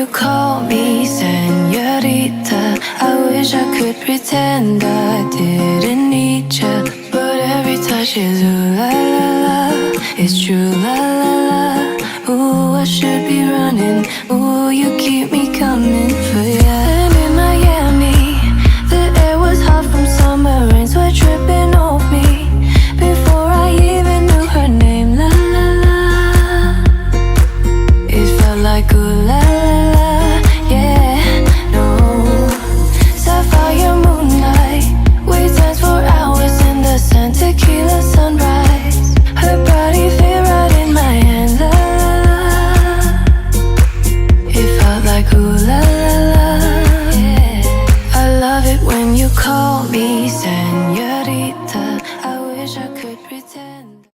you call me señorita, I wish I could pretend I didn't need you, but every touch is ooh la la la. It's true la la la. Ooh, I should be running. Ooh, you keep me coming for you.